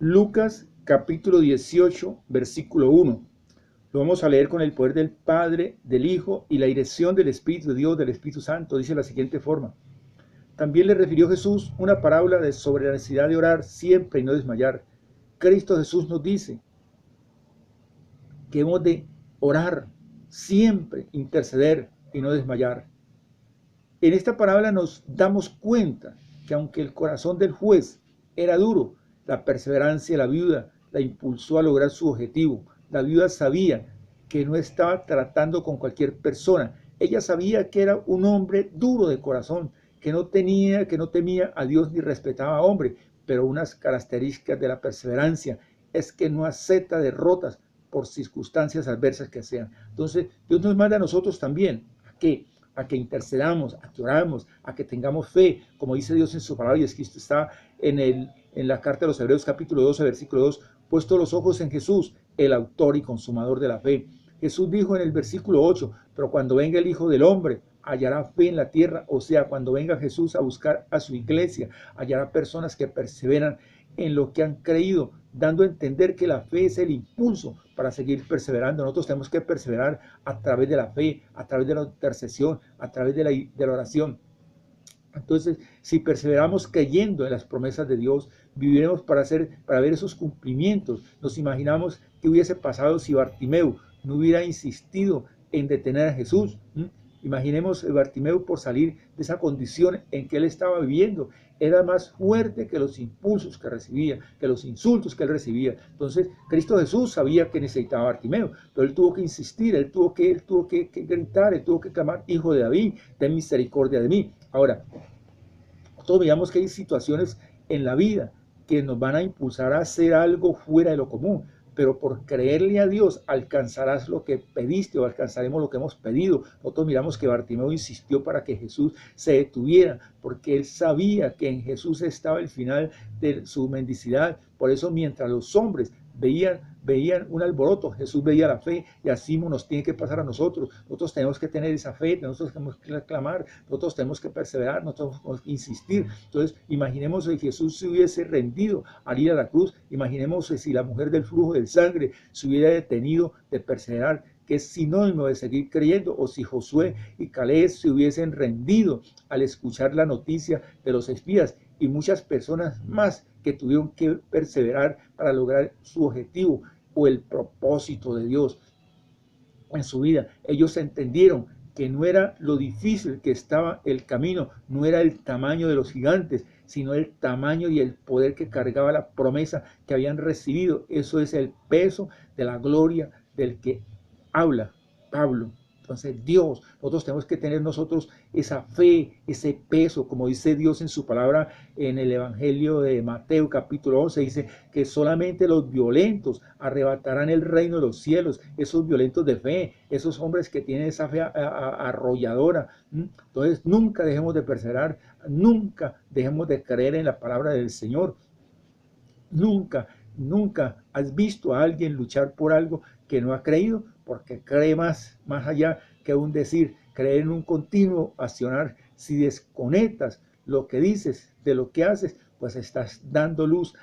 Lucas capítulo 18, versículo 1. Lo vamos a leer con el poder del Padre, del Hijo y la dirección del Espíritu de Dios, del Espíritu Santo. Dice de la siguiente forma. También le refirió Jesús una parábola sobre la necesidad de orar siempre y no desmayar. Cristo Jesús nos dice que hemos de orar siempre, interceder y no desmayar. En esta parábola nos damos cuenta que aunque el corazón del juez era duro, la perseverancia de la viuda la impulsó a lograr su objetivo. La viuda sabía que no estaba tratando con cualquier persona. Ella sabía que era un hombre duro de corazón, que no temía a Dios ni respetaba a hombre, pero unas características de la perseverancia es que no acepta derrotas por circunstancias adversas que sean. Entonces, Dios nos manda a nosotros también a que intercedamos, a que oramos, a que tengamos fe, como dice Dios en su palabra, y es que esto está en la carta de los Hebreos capítulo 12, versículo 2, puesto los ojos en Jesús, el autor y consumador de la fe. Jesús dijo en el versículo 8, pero cuando venga el Hijo del Hombre, hallará fe en la tierra, o sea, cuando venga Jesús a buscar a su iglesia, hallará personas que perseveran en lo que han creído, dando a entender que la fe es el impulso para seguir perseverando. Nosotros tenemos que perseverar a través de la fe, a través de la intercesión, a través de la oración. Entonces, si perseveramos creyendo en las promesas de Dios, viviremos para ver esos cumplimientos. Nos imaginamos qué hubiese pasado si Bartimeo no hubiera insistido en detener a Jesús. Imaginemos Bartimeo, por salir de esa condición en que él estaba viviendo, era más fuerte que los impulsos que recibía, que los insultos que él recibía. Entonces, Cristo Jesús sabía que necesitaba a Bartimeo, pero él tuvo que insistir, él tuvo que gritar, él tuvo que clamar: Hijo de David, ten misericordia de mí. Ahora, nosotros veamos que hay situaciones en la vida que nos van a impulsar a hacer algo fuera de lo común, pero por creerle a Dios alcanzarás lo que pediste, o alcanzaremos lo que hemos pedido. Nosotros miramos que Bartimeo insistió para que Jesús se detuviera, porque él sabía que en Jesús estaba el final de su mendicidad. Por eso, mientras los hombres veían un alboroto, Jesús veía la fe, y así nos tiene que pasar a nosotros. Nosotros tenemos que tener esa fe, nosotros tenemos que clamar, nosotros tenemos que perseverar, nosotros tenemos que insistir. Entonces, imaginemos si Jesús se hubiese rendido al ir a la cruz, imaginemos si la mujer del flujo de sangre se hubiera detenido de perseverar, que es sinónimo de seguir creyendo, o si Josué y Caleb se hubiesen rendido al escuchar la noticia de los espías, y muchas personas más que tuvieron que perseverar para lograr su objetivo o el propósito de Dios en su vida. Ellos entendieron que no era lo difícil que estaba el camino, no era el tamaño de los gigantes, sino el tamaño y el poder que cargaba la promesa que habían recibido. Eso es el peso de la gloria del que habla Pablo. Entonces, nosotros tenemos que tener nosotros esa fe, ese peso, como dice Dios en su palabra en el Evangelio de Mateo capítulo 11, dice que solamente los violentos arrebatarán el reino de los cielos, esos violentos de fe, esos hombres que tienen esa fe arrolladora. Entonces, nunca dejemos de perseverar, nunca dejemos de creer en la palabra del Señor. Nunca has visto a alguien luchar por algo que no ha creído, porque cree más allá que un decir, creer en un continuo accionar. Si desconectas lo que dices de lo que haces, pues estás dando luz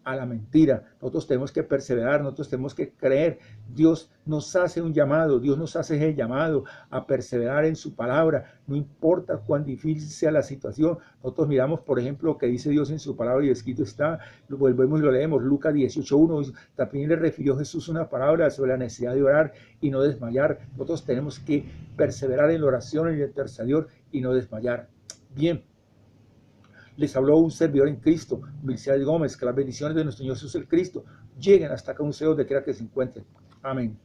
a la mentira. Nosotros tenemos que perseverar, nosotros tenemos que creer. Dios nos hace un llamado, Dios nos hace el llamado a perseverar en su palabra, no importa cuán difícil sea la situación. Nosotros miramos, por ejemplo, lo que dice Dios en su palabra, y escrito está, lo volvemos y lo leemos, Lucas 18:1, también le refirió Jesús una palabra sobre la necesidad de orar y no desmayar. Nosotros tenemos que perseverar en la oración, en el intercesión, y no desmayar. Bien. Les habló un servidor en Cristo, Milciades Gómez. Que las bendiciones de nuestro Señor Jesús el Cristo lleguen hasta acá, un donde quiera que se encuentren. Amén.